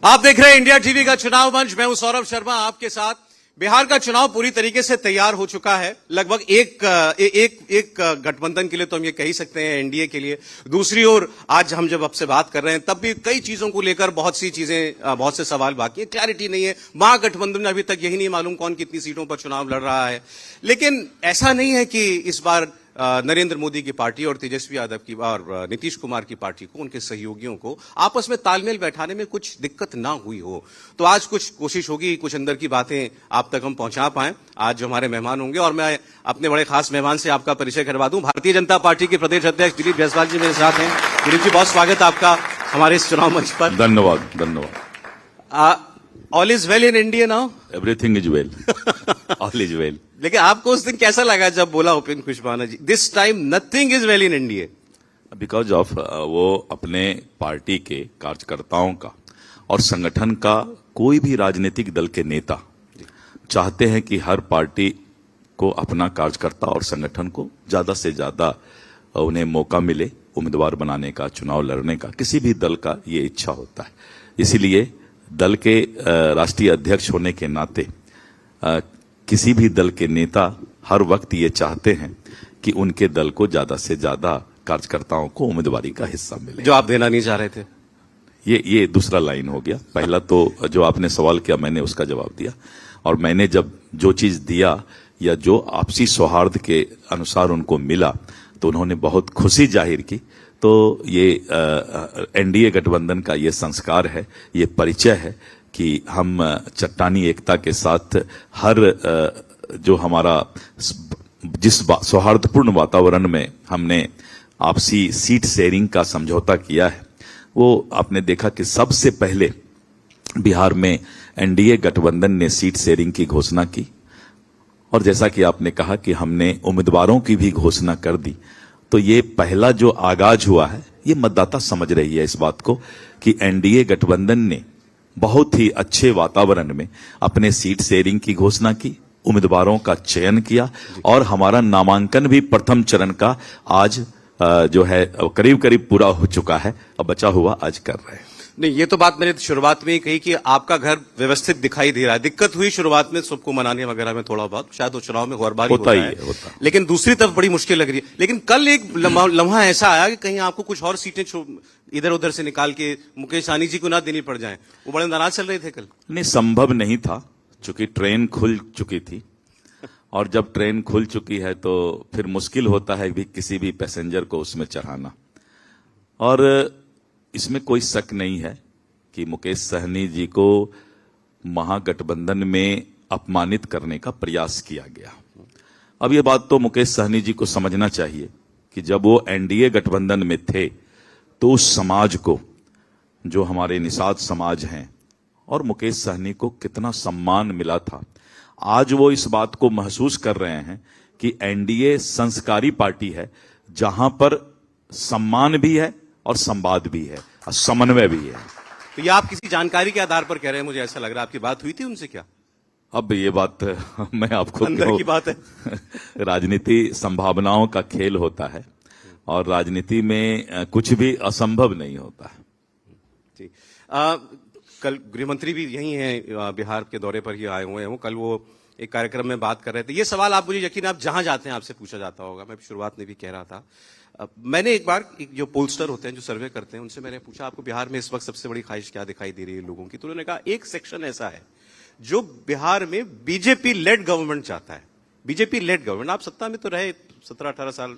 आप देख रहे हैं इंडिया टीवी का चुनाव मंच। मैं हूं सौरभ शर्मा आपके साथ। बिहार का चुनाव पूरी तरीके से तैयार हो चुका है। लगभग एक गठबंधन के लिए तो हम ये कह ही सकते हैं, एनडीए के लिए। दूसरी ओर आज हम जब आपसे बात कर रहे हैं तब भी कई चीजों को लेकर बहुत से सवाल बाकी है, क्लैरिटी नहीं है। महागठबंधन में अभी तक यही नहीं मालूम कौन कितनी सीटों पर चुनाव लड़ रहा है। लेकिन ऐसा नहीं है कि इस बार नरेंद्र मोदी की पार्टी और तेजस्वी यादव की और नीतीश कुमार की पार्टी को, उनके सहयोगियों को आपस में तालमेल बैठाने में कुछ दिक्कत ना हुई हो। तो आज कुछ कोशिश होगी, कुछ अंदर की बातें आप तक हम पहुंचा पाएं। आज जो हमारे मेहमान होंगे, और मैं अपने बड़े खास मेहमान से आपका परिचय करवा दूं। भारतीय जनता पार्टी के प्रदेश अध्यक्ष दिलीप जायसवाल जी मेरे साथ हैं। दिलीप जी, बहुत स्वागत आपका हमारे इस चुनाव मंच पर। धन्यवाद धन्यवाद। All is well in India now? Everything is well, all is well. लेकिन आपको उस दिन कैसा लगा जब बोला Upendra Kushwaha ji, this time nothing is well in India? Because of वो अपने पार्टी के कार्यकर्ताओं का और संगठन का, कोई भी राजनीतिक दल के नेता चाहते हैं कि हर पार्टी को अपना कार्यकर्ता और संगठन को ज्यादा से ज्यादा उन्हें मौका मिले उम्मीदवार बनाने का, चुनाव लड़ने का। किसी भी दल का ये इच्छा होता है। इसीलिए दल के राष्ट्रीय अध्यक्ष होने के नाते किसी भी दल के नेता हर वक्त ये चाहते हैं कि उनके दल को ज्यादा से ज्यादा कार्यकर्ताओं को उम्मीदवारी का हिस्सा मिले। जो आप देना नहीं चाह रहे थे, ये दूसरा लाइन हो गया। पहला तो जो आपने सवाल किया मैंने उसका जवाब दिया, और मैंने जब जो चीज दिया या जो आपसी सौहार्द के अनुसार उनको मिला तो उन्होंने बहुत खुशी जाहिर की। तो ये एनडीए गठबंधन का ये संस्कार है, ये परिचय है कि हम चट्टानी एकता के साथ हर जो हमारा जिस सौहार्दपूर्ण वातावरण में हमने आपसी सीट शेयरिंग का समझौता किया है, वो आपने देखा कि सबसे पहले बिहार में एनडीए गठबंधन ने सीट शेयरिंग की घोषणा की, और जैसा कि आपने कहा कि हमने उम्मीदवारों की भी घोषणा कर दी। तो ये पहला जो आगाज हुआ है, ये मतदाता समझ रही है इस बात को कि एनडीए गठबंधन ने बहुत ही अच्छे वातावरण में अपने सीट शेयरिंग की घोषणा की, उम्मीदवारों का चयन किया, और हमारा नामांकन भी प्रथम चरण का आज जो है करीब करीब पूरा हो चुका है। अब बचा हुआ आज कर रहे हैं। नहीं, ये तो बात मैंने शुरुआत में ही कही कि आपका घर व्यवस्थित दिखाई दे रहा है। दिक्कत हुई शुरुआत में सबको मनाने वगैरह में थोड़ा बहुत, शायद वो चुनाव में हर बार होता ही है। लेकिन दूसरी तरफ बड़ी मुश्किल लग रही है। लेकिन कल एक लम्हा ऐसा आया कि कहीं आपको कुछ और सीटें इधर उधर से निकाल के मुकेश सहनी जी को ना देनी पड़ जाए। वो बड़े नाराज चल रहे थे कल। नहीं, संभव नहीं था, चूंकि ट्रेन खुल चुकी थी, और जब ट्रेन खुल चुकी है तो फिर मुश्किल होता है भी किसी भी पैसेंजर को उसमें चढ़ाना। और इसमें कोई शक नहीं है कि मुकेश सहनी जी को महागठबंधन में अपमानित करने का प्रयास किया गया। अब ये बात तो मुकेश सहनी जी को समझना चाहिए कि जब वो एनडीए गठबंधन में थे तो उस समाज को, जो हमारे निषाद समाज हैं, और मुकेश सहनी को कितना सम्मान मिला था। आज वो इस बात को महसूस कर रहे हैं कि एनडीए संस्कारी पार्टी है, जहां पर सम्मान भी है और संवाद भी है और समन्वय भी है। तो ये आप किसी जानकारी के आधार पर कह रहे हैं, मुझे ऐसा लग रहा है। आपकी बात हुई थी उनसे क्या? अब ये बात मैं आपको अंदर की बात है। राजनीति संभावनाओं का खेल होता है, और राजनीति में कुछ भी असंभव नहीं होता है। जी, कल गृहमंत्री भी यही हैं, बिहार के दौरे पर ही आए हुए हैं। कल वो एक कार्यक्रम में बात कर रहे थे। ये सवाल आप मुझे यकीन आप जहां जाते हैं आपसे पूछा जाता होगा। मैं शुरुआत में भी कह रहा था। मैंने एक बार जो पोलस्टर होते हैं, जो सर्वे करते हैं, उनसे मैंने पूछा आपको बिहार में इस वक्त सबसे बड़ी ख्वाहिश क्या दिखाई दे रही है लोगों की? तो उन्होंने कहा एक सेक्शन ऐसा है जो बिहार में बीजेपी लेड गवर्नमेंट चाहता है। BJP lead government. आप सत्ता में तो रहे 17-18 साल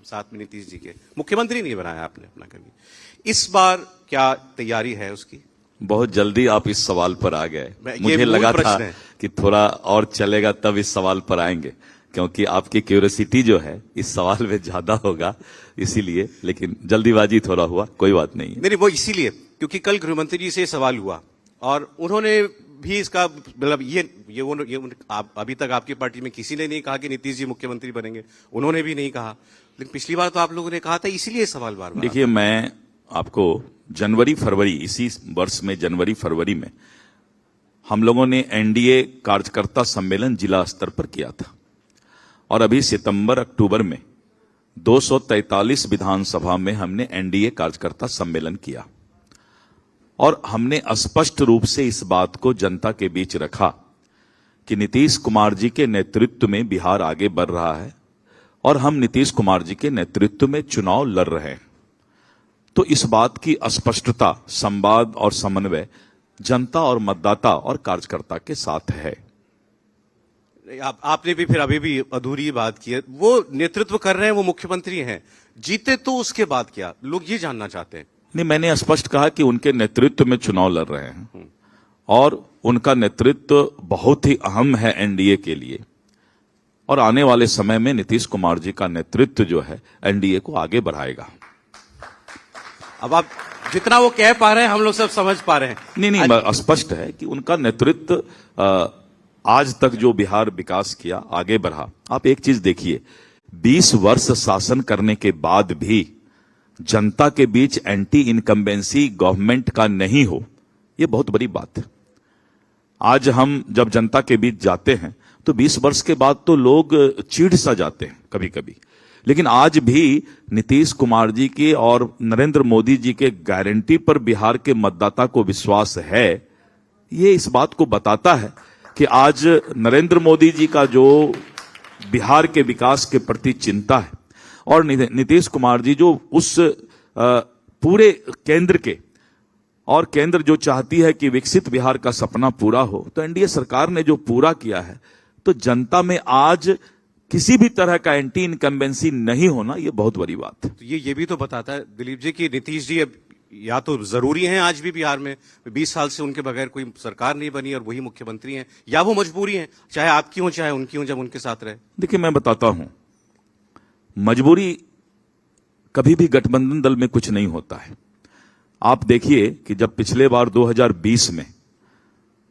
साथ में नीतीश जी के, मुख्यमंत्री नहीं बनाया आपने अपना कभी। इस बार क्या तैयारी है उसकी? बहुत जल्दी आप इस सवाल पर आ गए। मुझे लगा था कि थोड़ा और चलेगा तब इस सवाल पर आएंगे, क्योंकि आपकी क्यूरियोसिटी जो है इस सवाल में ज्यादा होगा, इसीलिए। लेकिन जल्दीबाजी थोड़ा हुआ, कोई बात नहीं है। नहीं, वो इसीलिए क्योंकि कल गृहमंत्री जी से सवाल हुआ, और उन्होंने भी इसका मतलब अभी तक आपकी पार्टी में किसी ने नहीं कहा कि नीतीश जी मुख्यमंत्री बनेंगे। उन्होंने भी नहीं कहा। लेकिन पिछली बार तो आप लोगों ने कहा था, इसीलिए सवाल बार बार। देखिए, मैं आपको जनवरी फरवरी, इसी वर्ष में जनवरी फरवरी में हम लोगों ने एनडीए कार्यकर्ता सम्मेलन जिला स्तर पर किया था, और अभी सितंबर अक्टूबर में 243 विधानसभा में हमने एनडीए कार्यकर्ता सम्मेलन किया। और हमने स्पष्ट रूप से इस बात को जनता के बीच रखा कि नीतीश कुमार जी के नेतृत्व में बिहार आगे बढ़ रहा है और हम नीतीश कुमार जी के नेतृत्व में चुनाव लड़ रहे हैं। तो इस बात की स्पष्टता, संवाद और समन्वय जनता और मतदाता और कार्यकर्ता के साथ है। आपने भी फिर अभी भी अधूरी बात की है। वो नेतृत्व कर रहे हैं, वो मुख्यमंत्री हैं, जीते तो उसके बाद क्या, लोग ये जानना चाहते हैं। नहीं, मैंने स्पष्ट कहा कि उनके नेतृत्व में चुनाव लड़ रहे हैं और उनका नेतृत्व बहुत ही अहम है एनडीए के लिए, और आने वाले समय में नीतीश कुमार जी का नेतृत्व जो है एनडीए को आगे बढ़ाएगा। अब आप जितना वो कह पा रहे हैं हम लोग सब समझ पा रहे हैं। नहीं, स्पष्ट है कि उनका नेतृत्व आज तक जो बिहार विकास किया, आगे बढ़ा। आप एक चीज देखिए, 20 वर्ष शासन करने के बाद भी जनता के बीच एंटी इनकम्बेंसी गवर्नमेंट का नहीं हो, यह बहुत बड़ी बात है। आज हम जब जनता के बीच जाते हैं तो 20 वर्ष के बाद तो लोग चिढ़ सा जाते हैं कभी कभी, लेकिन आज भी नीतीश कुमार जी के और नरेंद्र मोदी जी के गारंटी पर बिहार के मतदाता को विश्वास है। ये इस बात को बताता है कि आज नरेंद्र मोदी जी का जो बिहार के विकास के प्रति चिंता है और नीतीश कुमार जी जो उस पूरे केंद्र के, और केंद्र जो चाहती है कि विकसित बिहार का सपना पूरा हो, तो एनडीए सरकार ने जो पूरा किया है, तो जनता में आज किसी भी तरह का एंटी इनकम्बेंसी नहीं होना, ये बहुत बड़ी बात है। तो ये भी तो बताता है दिलीप जी कि नीतीश जी अब या तो जरूरी हैं आज भी बिहार में, 20 साल से उनके बगैर कोई सरकार नहीं बनी और वही मुख्यमंत्री हैं, या वो मजबूरी हैं, चाहे आपकी हो चाहे उनकी हो, जब उनके साथ रहे। देखिए, मैं बताता हूं, मजबूरी कभी भी गठबंधन दल में कुछ नहीं होता है। आप देखिए कि जब पिछले बार 2020 में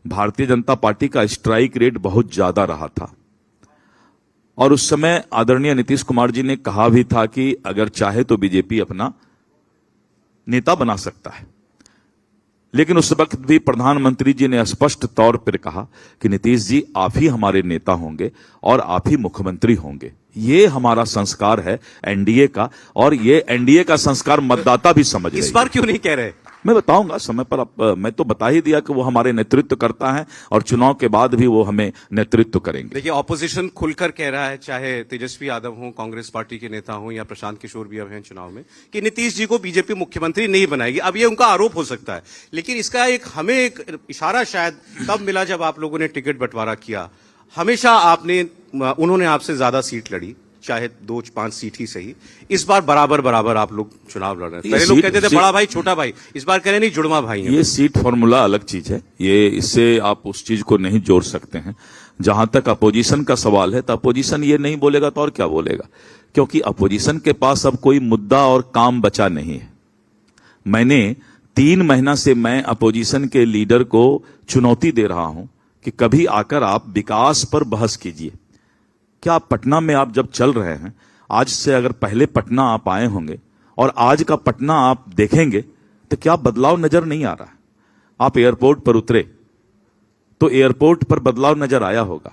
भारतीय जनता पार्टी का स्ट्राइक रेट बहुत ज्यादा रहा था और उस समय आदरणीय नीतीश कुमार जी ने कहा भी था कि अगर चाहे तो बीजेपी अपना नेता बना सकता है, लेकिन उस वक्त भी प्रधानमंत्री जी ने स्पष्ट तौर पर कहा कि नीतीश जी आप ही हमारे नेता होंगे और आप ही मुख्यमंत्री होंगे। ये हमारा संस्कार है एनडीए का, और ये एनडीए का संस्कार मतदाता भी समझ रहे हैं। इस बार क्यों नहीं कह रहे? मैं बताऊंगा समय पर। मैं तो बता ही दिया कि वो हमारे नेतृत्व करता है और चुनाव के बाद भी वो हमें नेतृत्व करेंगे। देखिए, ऑपोजिशन खुलकर कह रहा है, चाहे तेजस्वी यादव हो, कांग्रेस पार्टी के नेता हो, या प्रशांत किशोर भी अब हैं चुनाव में, कि नीतीश जी को बीजेपी मुख्यमंत्री नहीं बनाएगी। अब ये उनका आरोप हो सकता है, लेकिन इसका हमें एक इशारा शायद तब मिला जब आप लोगों ने टिकट बंटवारा किया। हमेशा उन्होंने आपसे ज्यादा सीट लड़ी, चाहे 2-5 सीट ही सही। इस बार बराबर आप लोग चुनाव लड़ रहे हैं। पहले लोग कहते थे बड़ा भाई छोटा भाई, इस बार कह रहे नहीं, जुड़वा भाई है। ये सीट फॉर्मूला अलग चीज है, ये इससे आप उस चीज को नहीं जोड़ सकते हैं। जहां तक अपोजिशन का सवाल है, तो अपोजिशन ये नहीं बोलेगा तो और क्या बोलेगा, क्योंकि अपोजिशन के पास अब कोई मुद्दा और काम बचा नहीं है। मैंने 3 महीना से मैं अपोजिशन के लीडर को चुनौती दे रहा हूं कि कभी आकर आप विकास पर बहस कीजिए। क्या पटना में आप जब चल रहे हैं, आज से अगर पहले पटना आप आए होंगे और आज का पटना आप देखेंगे तो क्या बदलाव नजर नहीं आ रहा है? आप एयरपोर्ट पर उतरे तो एयरपोर्ट पर बदलाव नजर आया होगा।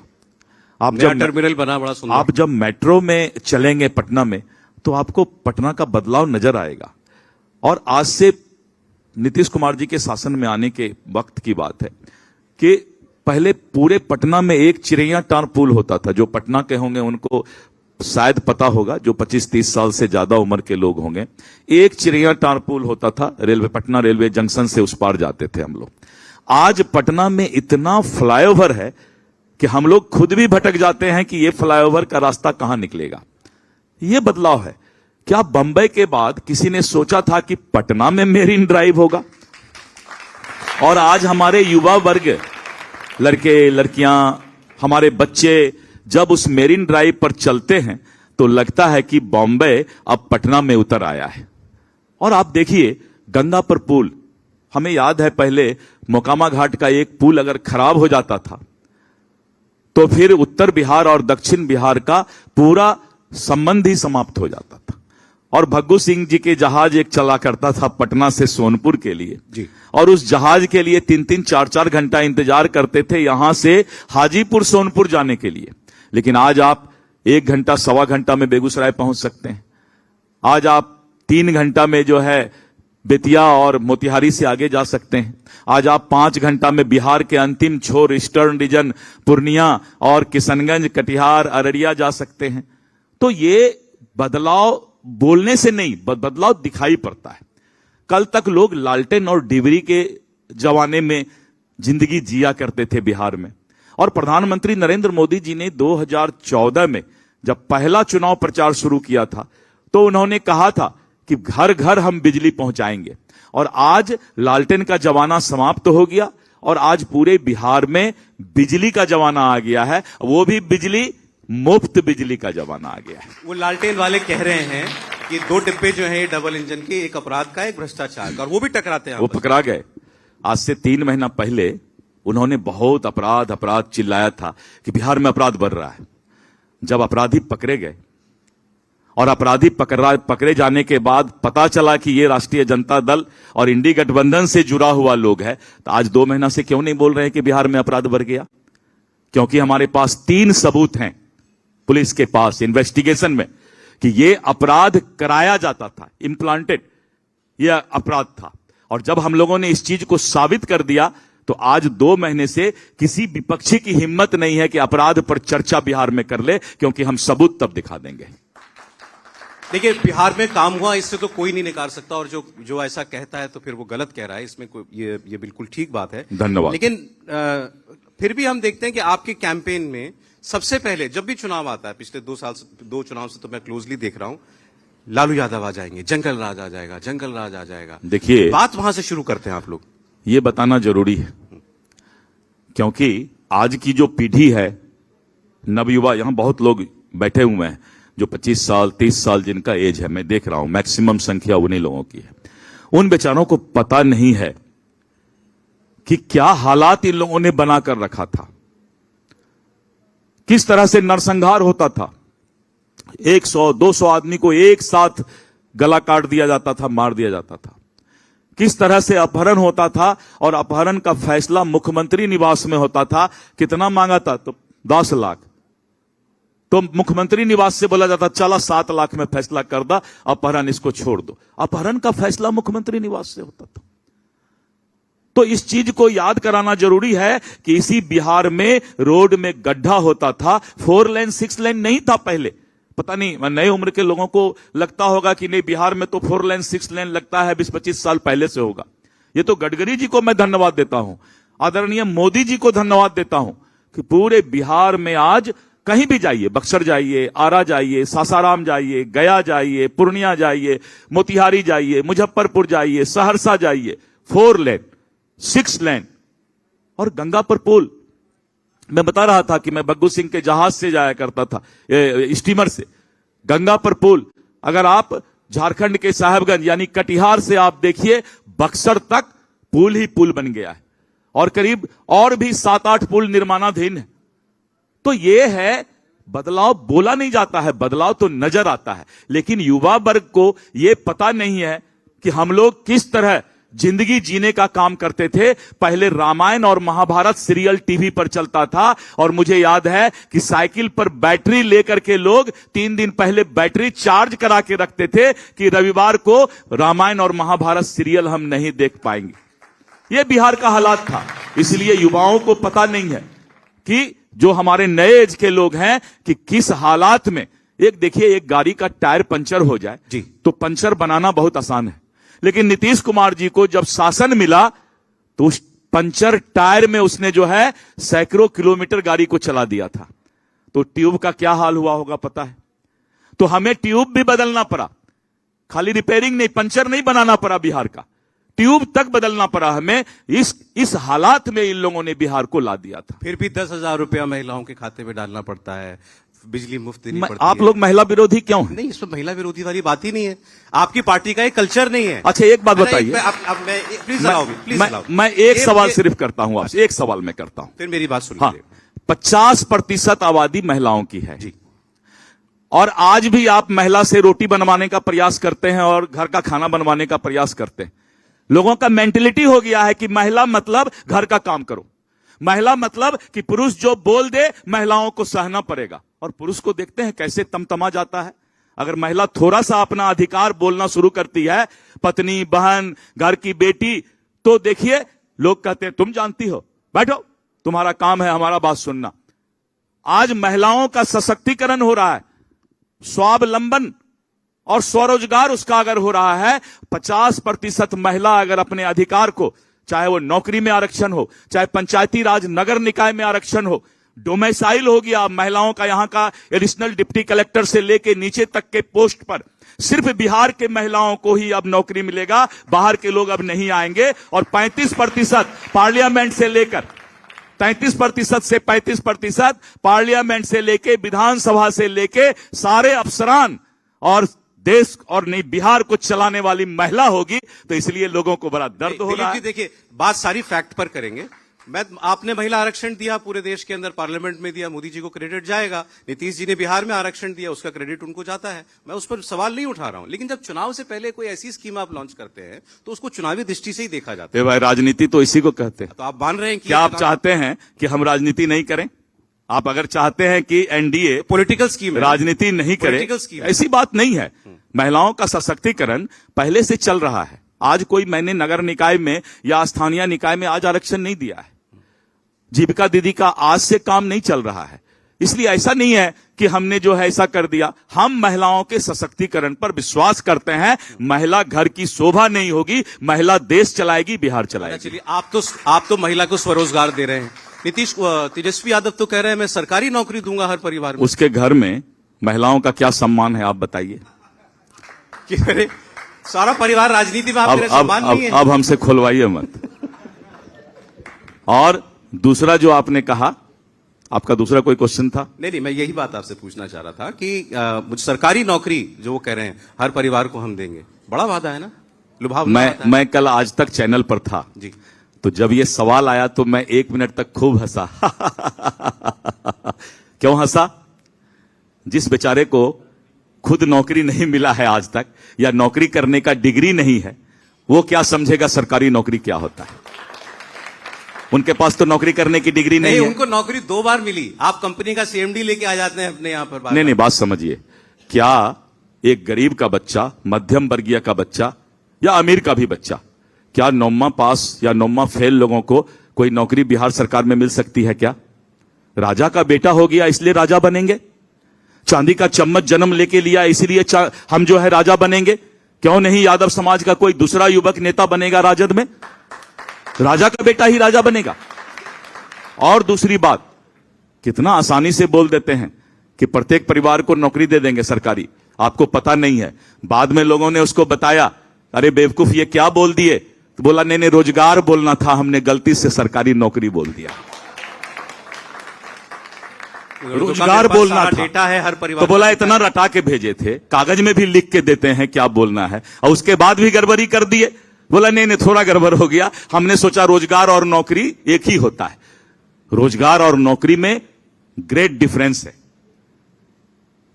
आप जब टर्मिनल बना बड़ा सुंदर, आप जब मेट्रो में चलेंगे पटना में तो आपको पटना का बदलाव नजर आएगा। और आज से नीतीश कुमार जी के शासन में आने के वक्त की बात है कि पहले पूरे पटना में एक चिरैया टार पुल होता था। जो पटना के होंगे उनको शायद पता होगा, जो 25-30 साल से ज्यादा उम्र के लोग होंगे। एक चिरैया टार पुल होता था, पटना रेलवे जंक्शन से उस पार जाते थे हम लोग। आज पटना में इतना फ्लाईओवर है कि हम लोग खुद भी भटक जाते हैं कि ये फ्लाईओवर का रास्ता कहां निकलेगा। ये बदलाव है। क्या बंबई के बाद किसी ने सोचा था कि पटना में मेरीन ड्राइव होगा? और आज हमारे युवा वर्ग, लड़के लड़कियां, हमारे बच्चे जब उस मेरीन ड्राइव पर चलते हैं तो लगता है कि बॉम्बे अब पटना में उतर आया है। और आप देखिए गंगा पर पुल, हमें याद है पहले मोकामा घाट का एक पुल अगर खराब हो जाता था तो फिर उत्तर बिहार और दक्षिण बिहार का पूरा संबंध ही समाप्त हो जाता था। और भग्गू सिंह जी के जहाज एक चला करता था पटना से सोनपुर के लिए जी, और उस जहाज के लिए 3-3, 4-4 घंटा इंतजार करते थे यहां से हाजीपुर सोनपुर जाने के लिए। लेकिन आज आप 1 घंटा, 1.25 घंटा में बेगूसराय पहुंच सकते हैं। आज आप 3 घंटा में जो है बेतिया और मोतिहारी से आगे जा सकते हैं। आज आप 5 घंटा में बिहार के अंतिम छोर ईस्टर्न रीजन पूर्णिया और किशनगंज, कटिहार, अररिया जा सकते हैं। तो ये बदलाव बोलने से नहीं, बदलाव दिखाई पड़ता है। कल तक लोग लालटेन और डिबरी के जमाने में जिंदगी जिया करते थे बिहार में, और प्रधानमंत्री नरेंद्र मोदी जी ने 2014 में जब पहला चुनाव प्रचार शुरू किया था तो उन्होंने कहा था कि घर घर हम बिजली पहुंचाएंगे, और आज लालटेन का जमाना समाप्त हो गया और आज पूरे बिहार में बिजली का जमाना आ गया है, वो भी बिजली मुफ्त बिजली का जमाना आ गया है। वो लालटेन वाले कह रहे हैं कि 2 डिब्बे जो हैं डबल इंजन के, एक अपराध का, एक भ्रष्टाचार का, और वो भी टकराते हैं। वो पकड़ा गए। आज से 3 महीना पहले उन्होंने बहुत अपराध चिल्लाया था कि बिहार में अपराध बढ़ रहा है। जब अपराधी पकड़े गए और अपराधी पकड़े जाने के बाद पता चला कि ये राष्ट्रीय जनता दल और इंडी गठबंधन से जुड़ा हुआ लोग है, तो आज 2 महीना से क्यों नहीं बोल रहे हैं कि बिहार में अपराध बढ़ गया? क्योंकि हमारे पास 3 सबूत हैं पुलिस के पास इन्वेस्टिगेशन में कि ये अपराध कराया जाता था, इम्प्लांटेड ये अपराध था। और जब हम लोगों ने इस चीज को साबित कर दिया तो आज 2 महीने से किसी विपक्षी की हिम्मत नहीं है कि अपराध पर चर्चा बिहार में कर ले, क्योंकि हम सबूत तब दिखा देंगे। देखिए, बिहार में काम हुआ, इससे तो कोई नहीं नकार सकता, और जो ऐसा कहता है तो फिर वो गलत कह रहा है। इसमें ये बिल्कुल ठीक बात है। धन्यवाद। लेकिन फिर भी हम देखते हैं कि आपके कैंपेन में सबसे पहले जब भी चुनाव आता है, पिछले 2 चुनाव से तो मैं क्लोजली देख रहा हूं, लालू यादव आ जाएंगे, जंगल राज आ जाएगा, जंगल राज आ जाएगा। देखिए, बात वहां से शुरू करते हैं आप लोग। ये बताना जरूरी है, क्योंकि आज की जो पीढ़ी है, नवयुवा, यहां बहुत लोग बैठे हुए हैं जो 25 साल 30 साल जिनका एज है, मैं देख रहा हूं मैक्सिमम संख्या उन्हीं लोगों की है। उन बेचारों को पता नहीं है कि क्या हालात इन लोगों ने बनाकर रखा था, किस तरह से नरसंहार होता था। 100-200 आदमी को एक साथ गला काट दिया जाता था, मार दिया जाता था। किस तरह से अपहरण होता था, और अपहरण का फैसला मुख्यमंत्री निवास में होता था। कितना मांगा था? तो 10 लाख। तो मुख्यमंत्री निवास से बोला जाता, चला 7 लाख में फैसला कर दा, अपहरण इसको छोड़ दो। अपहरण का फैसला मुख्यमंत्री निवास से होता था। तो इस चीज को याद कराना जरूरी है कि इसी बिहार में रोड में गड्ढा होता था, 4 लेन 6 लेन नहीं था पहले। पता नहीं, नए उम्र के लोगों को लगता होगा कि नहीं, बिहार में तो 4 लेन 6 लेन लगता है 20-25 साल पहले से होगा। ये तो गडकरी जी को मैं धन्यवाद देता हूं, आदरणीय मोदी जी को धन्यवाद देता हूं कि पूरे बिहार में आज कहीं भी जाइए, बक्सर जाइए, आरा जाइए, सासाराम जाइए, गया जाइए, पूर्णिया जाइए, मोतिहारी जाइए, मुजफ्फरपुर जाइए, सहरसा जाइए, 4 लेन 6 लेन। और गंगा पर पुल, मैं बता रहा था कि मैं बग्गू सिंह के जहाज से जाया करता था, स्टीमर से। गंगा पर पुल, अगर आप झारखंड के साहेबगंज यानी कटिहार से आप देखिए, बक्सर तक पुल ही पुल बन गया है, और करीब और भी 7-8 पुल निर्माणाधीन है। तो ये है, बदलाव बोला नहीं जाता है, बदलाव तो नजर आता है। लेकिन युवा वर्ग को यह पता नहीं है कि हम लोग किस तरह जिंदगी जीने का काम करते थे। पहले रामायण और महाभारत सीरियल टीवी पर चलता था, और मुझे याद है कि साइकिल पर बैटरी लेकर के लोग 3 दिन पहले बैटरी चार्ज करा के रखते थे कि रविवार को रामायण और महाभारत सीरियल हम नहीं देख पाएंगे। यह बिहार का हालात था। इसलिए युवाओं को पता नहीं है कि जो हमारे नए एज के लोग हैं कि किस हालात में, एक देखिए, एक गाड़ी का टायर पंचर हो जाए जी, तो पंचर बनाना बहुत आसान है। लेकिन नीतीश कुमार जी को जब शासन मिला तो उस पंचर टायर में उसने जो है सैकड़ों किलोमीटर गाड़ी को चला दिया था। तो ट्यूब का क्या हाल हुआ होगा पता है। तो हमें ट्यूब भी बदलना पड़ा, खाली रिपेयरिंग नहीं, पंचर नहीं बनाना पड़ा, बिहार का ट्यूब तक बदलना पड़ा हमें। इस हालात में इन लोगों ने बिहार को ला दिया था। फिर भी 10,000 रुपया महिलाओं के खाते में डालना पड़ता है, बिजली मुफ्त देनी पड़ती आप है। लोग महिला विरोधी क्यों हैं? नहीं, इसमें महिला विरोधी वाली बात ही नहीं है। आपकी पार्टी का एक कल्चर नहीं है। अच्छा, एक बात बताइए, मैं एक सवाल सिर्फ करता हूं आपसे, एक सवाल मैं करता हूं, फिर मेरी बात सुन हाँ, लीजिए। 50% आबादी महिलाओं की है जी, और आज भी आप महिला से रोटी बनवाने का प्रयास करते हैं और घर का खाना बनवाने का प्रयास करते हैं। लोगों का मेंटेलिटी हो गया है कि महिला मतलब घर का काम करो, महिला मतलब कि पुरुष जो बोल दे महिलाओं को सहना पड़ेगा। और पुरुष को देखते हैं कैसे तमतमा जाता है। अगर महिला थोड़ा सा अपना अधिकार बोलना शुरू करती है, पत्नी, बहन, घर की बेटी, तो देखिए लोग कहते हैं तुम जानती हो, बैठो, तुम्हारा काम है हमारा बात सुनना। आज महिलाओं का सशक्तिकरण हो रहा है, स्वावलंबन और स्वरोजगार उसका अगर हो रहा है, 50% महिला अगर अपने अधिकार को, चाहे वो नौकरी में आरक्षण हो, चाहे पंचायती राज नगर निकाय में आरक्षण हो, डोमेसाइल हो गया महिलाओं का, यहां का एडिशनल डिप्टी कलेक्टर से लेके नीचे तक के पोस्ट पर सिर्फ बिहार के महिलाओं को ही अब नौकरी मिलेगा, बाहर के लोग अब नहीं आएंगे। और 35% पार्लियामेंट से लेकर 33% से 35% पार्लियामेंट से लेके विधानसभा से लेके सारे अफसरान और देश और नहीं बिहार को चलाने वाली महिला होगी, तो इसलिए लोगों को बड़ा दर्द हो रहा है। देखिए, बात सारी फैक्ट पर करेंगे। आपने महिला आरक्षण दिया, पूरे देश के अंदर पार्लियामेंट में दिया, मोदी जी को क्रेडिट जाएगा। नीतीश जी ने बिहार में आरक्षण दिया, उसका क्रेडिट उनको जाता है। मैं उस पर सवाल नहीं उठा रहा हूं, लेकिन जब चुनाव से पहले कोई ऐसी स्कीम आप लॉन्च करते हैं तो उसको चुनावी दृष्टि से ही देखा जाता है। भाई, राजनीति तो इसी को कहते हैं। तो आप मान रहे हैं कि क्या आप चाहते हैं कि हम राजनीति नहीं करें? आप अगर चाहते हैं कि एनडीए पॉलिटिकल स्कीम राजनीति नहीं करे, ऐसी बात नहीं है। महिलाओं का सशक्तिकरण पहले से चल रहा है। आज कोई मैंने नगर निकाय में या स्थानीय निकाय में आज आरक्षण नहीं दिया है। जीविका दीदी का आज से काम नहीं चल रहा है, इसलिए ऐसा नहीं है कि हमने जो है ऐसा कर दिया। हम महिलाओं के सशक्तिकरण पर विश्वास करते हैं। महिला घर की शोभा नहीं होगी, महिला देश चलाएगी, बिहार चलाएगी। चलिए, आप तो महिला को स्वरोजगार दे रहे हैं। तेजस्वी यादव तो कह रहे हैं मैं सरकारी नौकरी दूंगा हर परिवार में। उसके घर में महिलाओं का क्या सम्मान है, आप बताइए। कि अरे सारा परिवार राजनीति में, आप सम्मान नहीं है। अब हमसे खुलवाइए मत। और दूसरा जो आपने कहा, आपका दूसरा कोई क्वेश्चन था? नहीं, मैं यही बात आपसे पूछना चाह रहा था कि मुझे सरकारी नौकरी जो वो कह रहे हैं हर परिवार को हम देंगे, बड़ा वादा है ना, लुभावना। मैं कल आज तक चैनल पर था जी, तो जब ये सवाल आया तो मैं 1 मिनट तक खूब हंसा। क्यों हंसा? जिस बेचारे को खुद नौकरी नहीं मिला है आज तक, या नौकरी करने का डिग्री नहीं है, वो क्या समझेगा सरकारी नौकरी क्या होता है? उनके पास तो नौकरी करने की डिग्री नहीं है। उनको नौकरी 2 बार मिली। आप कंपनी का सीएमडी लेके आ जाते हैं अपने यहां पर। नहीं, बात समझिए। क्या एक गरीब का बच्चा, मध्यम वर्गीय का बच्चा या अमीर का भी बच्चा, क्या 9वां पास या 9वां फेल लोगों को कोई नौकरी बिहार सरकार में मिल सकती है क्या? राजा का बेटा हो गया इसलिए राजा बनेंगे? चांदी का चम्मच जन्म लेके लिया इसलिए हम जो है राजा बनेंगे? क्यों नहीं यादव समाज का कोई दूसरा युवक नेता बनेगा राजद में? राजा का बेटा ही राजा बनेगा। और दूसरी बात, कितना आसानी से बोल देते हैं कि प्रत्येक परिवार को नौकरी दे देंगे सरकारी। आपको पता नहीं है, बाद में लोगों ने उसको बताया, अरे बेवकूफ ये क्या बोल दिए, तो बोला नहीं, रोजगार बोलना था, हमने गलती से सरकारी नौकरी बोल दिया। रोजगार बोलना था, डेटा है हर परिवार। तो बोला इतना रटा के भेजे थे, कागज में भी लिख के देते हैं क्या बोलना है, और उसके बाद भी गड़बड़ी कर दिए। बोला नहीं, थोड़ा गड़बड़ हो गया, हमने सोचा रोजगार और नौकरी एक ही होता है। रोजगार और नौकरी में ग्रेट डिफरेंस है।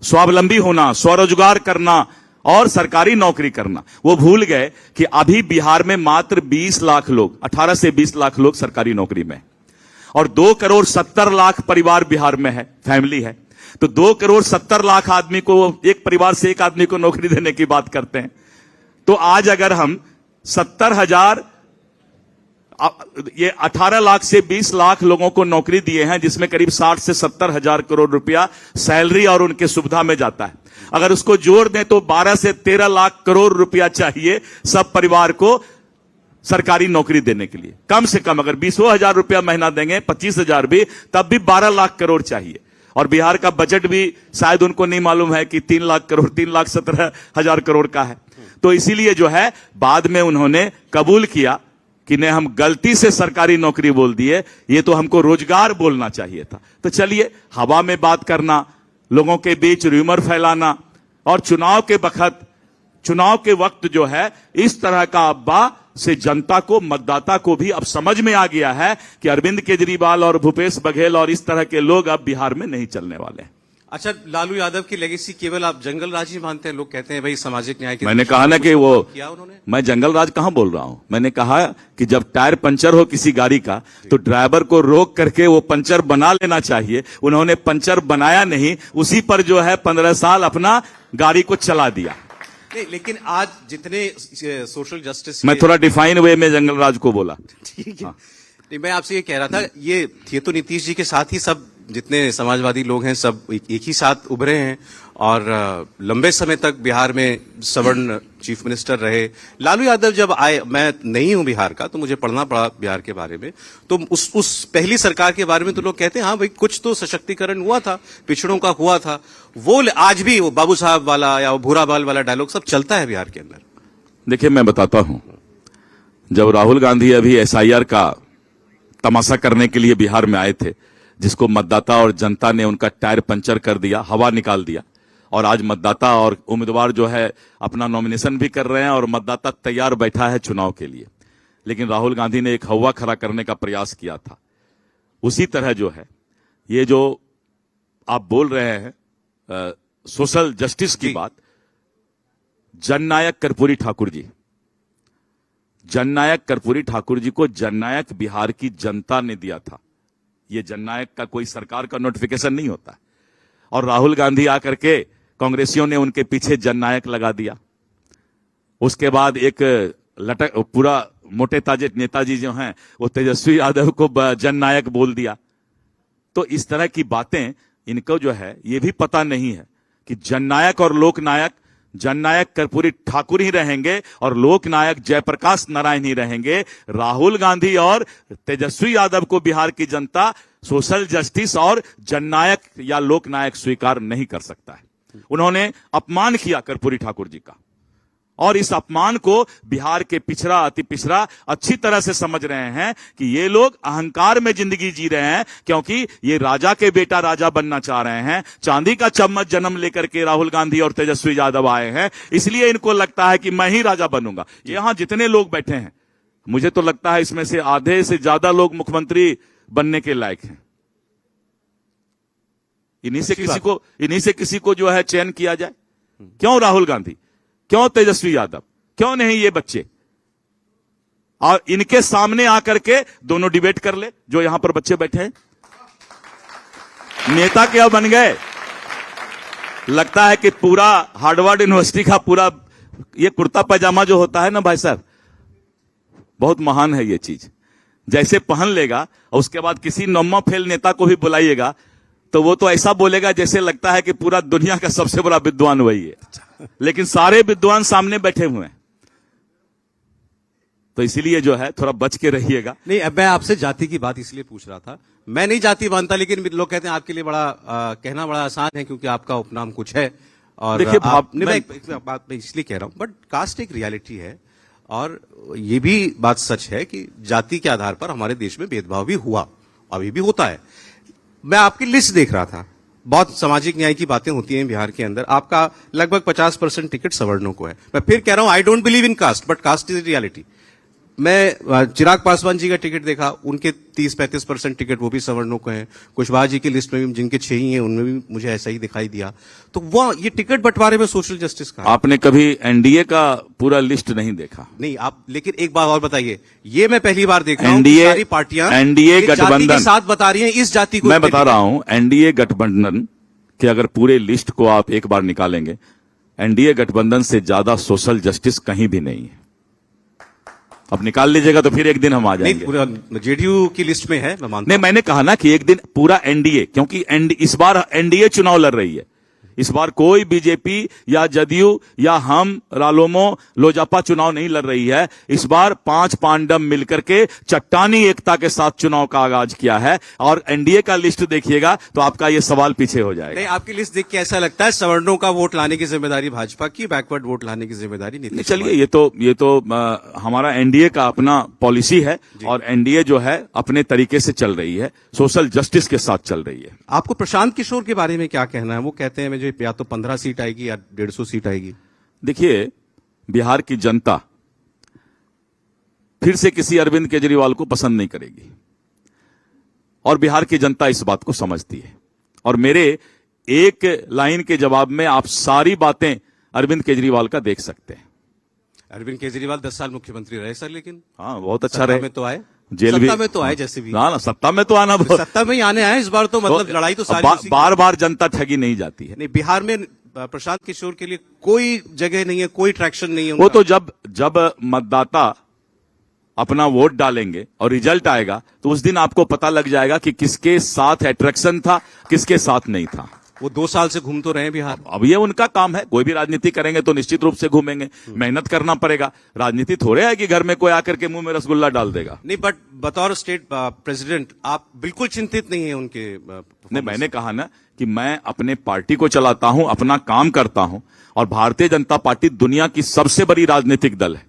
स्वावलंबी होना, स्वरोजगार करना और सरकारी नौकरी करना। वो भूल गए कि अभी बिहार में मात्र 20 लाख लोग, 18 से 20 लाख लोग सरकारी नौकरी में, और 2,70,00,000 परिवार बिहार में है, फैमिली है। तो 2,70,00,000 आदमी को, एक परिवार से एक आदमी को नौकरी देने की बात करते हैं। तो आज अगर हम 70,000, ये 18 लाख से 20 लाख लोगों को नौकरी दिए हैं, जिसमें करीब 60 से 70 हजार करोड़ रुपया सैलरी और उनके सुविधा में जाता है। अगर उसको जोड़ दें तो 12 से 13 लाख करोड़ रुपया चाहिए सब परिवार को सरकारी नौकरी देने के लिए। कम से कम अगर 20,000 रुपया महीना देंगे, 25,000 भी, तब भी 12 लाख करोड़ चाहिए। और बिहार का बजट भी शायद उनको नहीं मालूम है कि 3 लाख करोड़, 3,17,000 करोड़ का है। तो इसीलिए जो है बाद में उन्होंने कबूल किया कि नहीं, हम गलती से सरकारी नौकरी बोल दिए, ये तो हमको रोजगार बोलना चाहिए था। तो चलिए, हवा में बात करना, लोगों के बीच रूमर फैलाना, और चुनाव के वक्त जो है इस तरह का अब्बा से जनता को, मतदाता को भी अब समझ में आ गया है कि अरविंद केजरीवाल और भूपेश बघेल और इस तरह के लोग अब बिहार में नहीं चलने वाले हैं। अच्छा, लालू यादव की लेगेसी केवल आप जंगल राज ही मानते हैं? लोग कहते हैं भाई सामाजिक न्याय के मैंने कहा ना कि वो किया उन्होंने। मैं जंगल राज कहां बोल रहा हूं। मैंने कहा कि जब टायर पंचर हो किसी गाड़ी का तो ड्राइवर को रोक करके वो पंचर बना लेना चाहिए। उन्होंने पंचर बनाया नहीं, उसी पर जो है 15 साल अपना गाड़ी को चला दिया। नहीं, लेकिन आज जितने सोशल जस्टिस मैं थोड़ा डिफाइन वे में जंगल राज को बोला। ठीक है। नहीं, मैं आपसे ये कह रहा था, ये तो नीतीश जी के साथ ही सब जितने समाजवादी लोग हैं सब एक ही साथ उभरे हैं और लंबे समय तक बिहार में सवर्ण चीफ मिनिस्टर रहे। लालू यादव जब आए, मैं नहीं हूं बिहार का तो मुझे पढ़ना पड़ा बिहार के बारे में, तो उस पहली सरकार के बारे में तो लोग कहते हैं हाँ भाई कुछ तो सशक्तिकरण हुआ था, पिछड़ों का हुआ था। वो आज भी वो बाबू साहब वाला या वो भूरा बाल वाला डायलॉग सब चलता है बिहार के अंदर। देखिए मैं बताता हूं, जब राहुल गांधी अभी एसआईआर का तमाशा करने के लिए बिहार में आए थे, जिसको मतदाता और जनता ने उनका टायर पंचर कर दिया, हवा निकाल दिया, और आज मतदाता और उम्मीदवार जो है अपना नॉमिनेशन भी कर रहे हैं और मतदाता तैयार बैठा है चुनाव के लिए। लेकिन राहुल गांधी ने एक हवा खड़ा करने का प्रयास किया था। उसी तरह जो है ये जो आप बोल रहे हैं सोशल जस्टिस की बात, जननायक कर्पूरी ठाकुर जी, जननायक कर्पूरी ठाकुर जी को जननायक बिहार की जनता ने दिया था। ये जननायक का कोई सरकार का नोटिफिकेशन नहीं होता। और राहुल गांधी आकर के कांग्रेसियों ने उनके पीछे जननायक लगा दिया। उसके बाद एक लटक पूरा मोटे ताजे नेताजी जो हैं वो तेजस्वी यादव को जननायक बोल दिया। तो इस तरह की बातें इनको जो है ये भी पता नहीं है कि जननायक और लोकनायक, जननायक कर्पूरी ठाकुर ही रहेंगे और लोकनायक जयप्रकाश नारायण ही रहेंगे। राहुल गांधी और तेजस्वी यादव को बिहार की जनता सोशल जस्टिस और जननायक या लोकनायक स्वीकार नहीं कर सकता है। उन्होंने अपमान किया कर्पूरी ठाकुर जी का, और इस अपमान को बिहार के पिछड़ा अति पिछड़ा अच्छी तरह से समझ रहे हैं कि ये लोग अहंकार में जिंदगी जी रहे हैं, क्योंकि ये राजा के बेटा राजा बनना चाह रहे हैं। चांदी का चम्मच जन्म लेकर के राहुल गांधी और तेजस्वी यादव आए हैं, इसलिए इनको लगता है कि मैं ही राजा बनूंगा। यहां जितने लोग बैठे हैं, मुझे तो लगता है इसमें से आधे से ज्यादा लोग मुख्यमंत्री बनने के लायक हैं। इन्हीं से किसी को जो है चयन किया जाए। क्यों राहुल गांधी, क्यों तेजस्वी यादव, क्यों नहीं ये बच्चे? और इनके सामने आकर के दोनों डिबेट कर ले, जो यहां पर बच्चे बैठे हैं। नेता क्या बन गए? लगता है कि पूरा हार्वर्ड यूनिवर्सिटी का पूरा ये कुर्ता पैजामा जो होता है ना भाई साहब, बहुत महान है ये चीज। जैसे पहन लेगा और उसके बाद किसी नम्मा फेल नेता को भी बुलाइएगा तो वो तो ऐसा बोलेगा जैसे लगता है कि पूरा दुनिया का सबसे बड़ा विद्वान वही है। लेकिन सारे विद्वान सामने बैठे हुए हैं, तो इसीलिए जो है थोड़ा बच के रहिएगा। नहीं, अब मैं आपसे जाति की बात इसलिए पूछ रहा था, मैं नहीं जाति मानता, लेकिन लोग कहते हैं आपके लिए बड़ा कहना बड़ा आसान है क्योंकि आपका उपनाम कुछ है। और देखिए मैं बात मैं इसलिए कह रहा हूं, बट कास्ट एक रियलिटी है और ये भी बात सच है कि जाति के आधार पर हमारे देश में भेदभाव भी हुआ, अभी भी होता है। मैं आपकी लिस्ट देख रहा था, बहुत सामाजिक न्याय की बातें होती हैं बिहार के अंदर। आपका लगभग 50% टिकट सवर्णों को है। मैं फिर कह रहा हूं, I don't believe in caste, but caste is reality. मैं चिराग पासवान जी का टिकट देखा, उनके 30-35% टिकट वो भी सवर्णों को हैं। कुशवाहा जी की लिस्ट में भी जिनके 6 ही हैं उनमें भी मुझे ऐसा ही दिखाई दिया। तो वो ये टिकट बंटवारे में सोशल जस्टिस का। आपने कभी एनडीए का पूरा लिस्ट नहीं देखा? नहीं, आप लेकिन एक बात और बताइए, ये मैं पहली बार देख रहा हूं एनडीए सारी पार्टियां एनडीए गठबंधन के साथ बता रही हैं इस जाति को। मैं बता रहा हूं, एनडीए गठबंधन के अगर पूरे लिस्ट को आप एक बार निकालेंगे, एनडीए गठबंधन से ज्यादा सोशल जस्टिस कहीं भी नहीं है। अब निकाल लीजिएगा तो फिर एक दिन हम आ जाएंगे। पूरा जेडीयू की लिस्ट में है, मैं मानता हूं। नहीं, मैंने कहा ना कि एक दिन पूरा एनडीए, क्योंकि इस बार एनडीए चुनाव लड़ रही है। इस बार कोई बीजेपी या जदयू या हम रालोमो लोजपा चुनाव नहीं लड़ रही है। इस बार 5 पांडव मिलकर के चट्टानी एकता के साथ चुनाव का आगाज किया है। और एनडीए का लिस्ट देखिएगा तो आपका ये सवाल पीछे हो जाएगा। नहीं, आपकी लिस्ट देख के ऐसा लगता है सवर्णों का वोट लाने की जिम्मेदारी भाजपा की, बैकवर्ड वोट लाने की जिम्मेदारी नीतीश। चलिए, ये तो हमारा एनडीए का अपना पॉलिसी है और एनडीए जो है अपने तरीके से चल रही है, सोशल जस्टिस के साथ चल रही है। आपको प्रशांत किशोर के बारे में क्या कहना है? वो कहते हैं मुझे या तो 15 सीट आएगी या 150 सीट आएगी। देखिए, बिहार की जनता फिर से किसी अरविंद केजरीवाल को पसंद नहीं करेगी और बिहार की जनता इस बात को समझती है। और मेरे एक लाइन के जवाब में आप सारी बातें अरविंद केजरीवाल का देख सकते हैं। अरविंद केजरीवाल 10 साल मुख्यमंत्री रहे सर, लेकिन हाँ, बहुत अच्छा सत्ता रहे। में तो आए, जेल भी सत्ता में तो आए जैसे भी। ना सत्ता में तो आना बहुत, सत्ता में ही आने आए इस बार तो, मतलब लड़ाई तो सारी उसी की। बार बार जनता ठगी नहीं जाती है। नहीं, बिहार में प्रशांत किशोर के लिए कोई जगह नहीं है, कोई ट्रैक्शन नहीं है वो उनका। तो जब मतदाता अपना वोट डालेंगे और रिजल्ट आएगा तो उस दिन आपको पता लग जाएगा कि किसके साथ अट्रैक्शन था, किसके साथ नहीं था। वो 2 साल से घूम तो रहे हैं बिहार। अब ये उनका काम है, कोई भी राजनीति करेंगे तो निश्चित रूप से घूमेंगे, मेहनत करना पड़ेगा। राजनीति थोड़े है कि घर में कोई आकर के मुंह में रसगुल्ला डाल देगा। नहीं, बट बतौर स्टेट प्रेसिडेंट आप बिल्कुल चिंतित नहीं है उनके नहीं, मैंने कहा ना कि मैं अपने पार्टी को चलाता हूं, अपना काम करता हूं, और भारतीय जनता पार्टी दुनिया की सबसे बड़ी राजनीतिक दल है,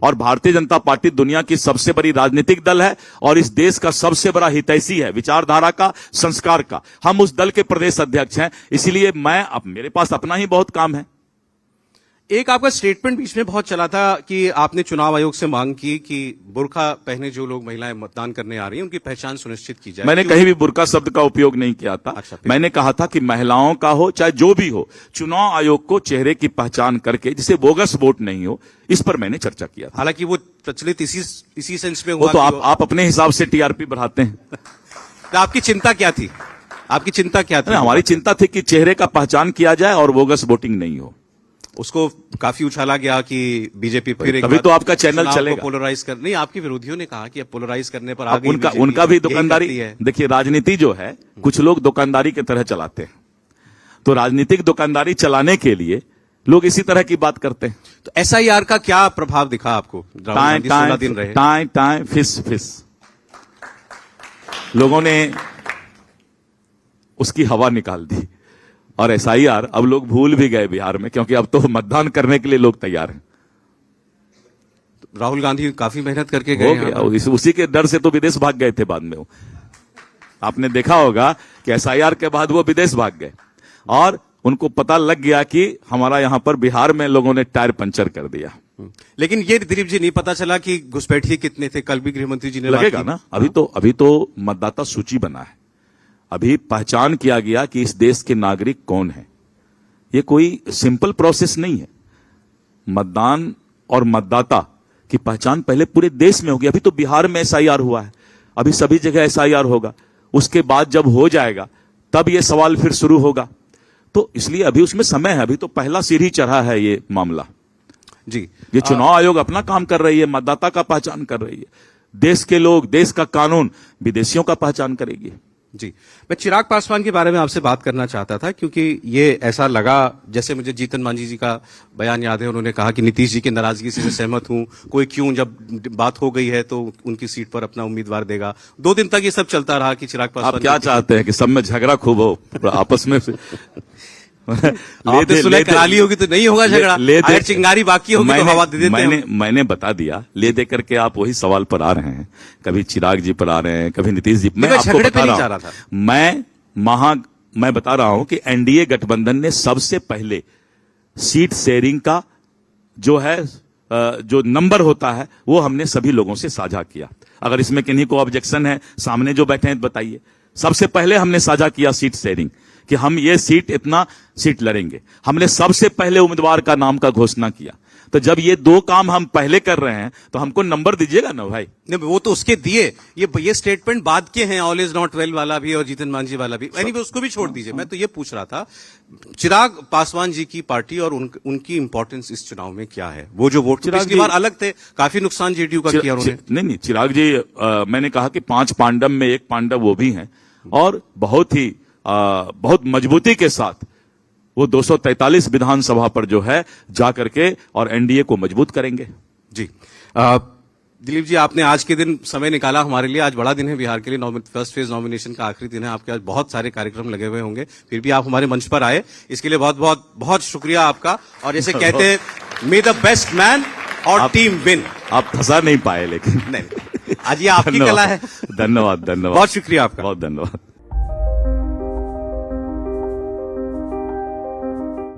और भारतीय जनता पार्टी दुनिया की सबसे बड़ी राजनीतिक दल है, और इस देश का सबसे बड़ा हितैषी है, विचारधारा का, संस्कार का। हम उस दल के प्रदेश अध्यक्ष हैं, इसीलिए मेरे पास अपना ही बहुत काम है। एक आपका स्टेटमेंट बीच में बहुत चला था कि आपने चुनाव आयोग से मांग की कि बुर्का पहने जो लोग महिलाएं मतदान करने आ रही हैं उनकी पहचान सुनिश्चित की जाए। मैंने कहीं भी बुर्का शब्द का उपयोग नहीं किया था। अच्छा, मैंने कहा था कि महिलाओं का हो चाहे जो भी हो, चुनाव आयोग को चेहरे की पहचान करके जिसे बोगस वोट नहीं हो, इस पर मैंने चर्चा किया था। हालांकि वो प्रचलित इसी सेंस में वो हुआ तो कि आप अपने हिसाब से टीआरपी बढ़ाते हैं। तो आपकी चिंता क्या थी? आपकी चिंता क्या थी? हमारी चिंता थी कि चेहरे का पहचान किया जाए और बोगस वोटिंग नहीं हो। उसको काफी उछाला गया कि बीजेपी फिर एक तभी बार तो आपका चैनल चुनाव को चलेगा। पोलराइज कर, नहीं, आपके विरोधियों ने कहा कि अब पोलराइज करने पर आ अब गई बीजेपी, उनका भी यही दुकानदारी करती है। देखिए, राजनीति जो है कुछ लोग दुकानदारी की तरह चलाते हैं, तो राजनीतिक दुकानदारी चलाने के लिए लोग इसी तरह की बात करते हैं। तो एसआईआर का क्या प्रभाव दिखा आपको? राहुल गांधी 16 दिन रहे। टाइम फिस लोगों ने उसकी हवा निकाल दी, और एसआईआर अब लोग भूल भी गए बिहार में, क्योंकि अब तो मतदान करने के लिए लोग तैयार हैं। राहुल गांधी काफी मेहनत करके हो गए गया, उसी के डर से तो विदेश भाग गए थे बाद में। वो आपने देखा होगा कि एसआईआर के बाद वो विदेश भाग गए, और उनको पता लग गया कि हमारा यहां पर बिहार में लोगों ने टायर पंचर कर दिया। लेकिन ये दिलीप जी नहीं पता चला कि घुसपैठिए कितने थे। कल भी गृहमंत्री जी ने लगेगा ना, अभी तो मतदाता सूची बना है, अभी पहचान किया गया कि इस देश के नागरिक कौन है। ये कोई सिंपल प्रोसेस नहीं है। मतदान और मतदाता की पहचान पहले पूरे देश में होगी। अभी तो बिहार में एसआईआर हुआ है, अभी सभी जगह एसआईआर होगा, उसके बाद जब हो जाएगा तब ये सवाल फिर शुरू होगा। तो इसलिए अभी उसमें समय है, अभी तो पहला सीढ़ी चढ़ा है ये मामला जी। ये चुनाव आयोग अपना काम कर रही है, मतदाता का पहचान कर रही है। देश के लोग, देश का कानून विदेशियों का पहचान करेगी। जी, मैं चिराग पासवान के बारे में आपसे बात करना चाहता था, क्योंकि ये ऐसा लगा जैसे मुझे जीतन मांझी जी का बयान याद है। उन्होंने कहा कि नीतीश जी की नाराजगी से मैं सहमत हूं, कोई क्यों, जब बात हो गई है तो उनकी सीट पर अपना उम्मीदवार देगा। 2 दिन तक ये सब चलता रहा कि चिराग पासवान आप क्या चाहते हैं कि सब में झगड़ा खूब हो आपस में? आपने सुलह करा ली होगी तो नहीं होगा झगड़ा, अगर चिंगारी बाकी होगी तो हवा दे देते हैं। मैंने बता दिया, ले दे करके आप वही सवाल पर आ रहे हैं। कभी चिराग जी पर आ रहे हैं, कभी नीतीश जी। मैं आपको बता रहा हूं, मैं बता रहा हूं कि एनडीए गठबंधन ने सबसे पहले सीट शेयरिंग का जो नंबर होता है वो हमने सभी लोगों से साझा किया। अगर इसमें किन्हीं को ऑब्जेक्शन है, सामने जो बैठे हैं बताइए। सबसे पहले हमने साझा किया सीट शेयरिंग कि हम ये सीट इतना सीट लड़ेंगे। हमने सबसे पहले उम्मीदवार का नाम का घोषणा किया। तो जब ये 2 काम हम पहले कर रहे हैं तो हमको नंबर दीजिएगा ना भाई। नहीं, वो तो उसके दिए, ये स्टेटमेंट बाद के हैं, ऑल इज नॉट वेल वाला भी और जीतन मांझी वाला भी। एनीवे उसको भी छोड़ दीजिए। मैं तो ये पूछ रहा था, चिराग पासवान जी की पार्टी और उनकी इंपॉर्टेंस इस चुनाव में क्या है? वो जो वोट पिछली बार अलग थे, काफी नुकसान जेडीयू का किया उन्होंने। नहीं, चिराग जी, मैंने कहा कि 5 पांडव में एक पांडव वो भी हैं, और बहुत मजबूती के साथ वो 243 विधानसभा पर जो है जा करके और एनडीए को मजबूत करेंगे। जी, दिलीप जी, आपने आज के दिन समय निकाला हमारे लिए। आज बड़ा दिन है बिहार के लिए, फर्स्ट फेज नॉमिनेशन का आखिरी दिन है। आपके आज बहुत सारे कार्यक्रम लगे हुए होंगे, फिर भी आप हमारे मंच पर आए, इसके लिए बहुत बहुत बहुत शुक्रिया आपका। और जैसे कहते हैं, मे द बेस्ट मैन और टीम विन। आप फंसा नहीं पाए, लेकिन नहीं, आज ये आपकी कला है। धन्यवाद। बहुत शुक्रिया आपका। बहुत धन्यवाद।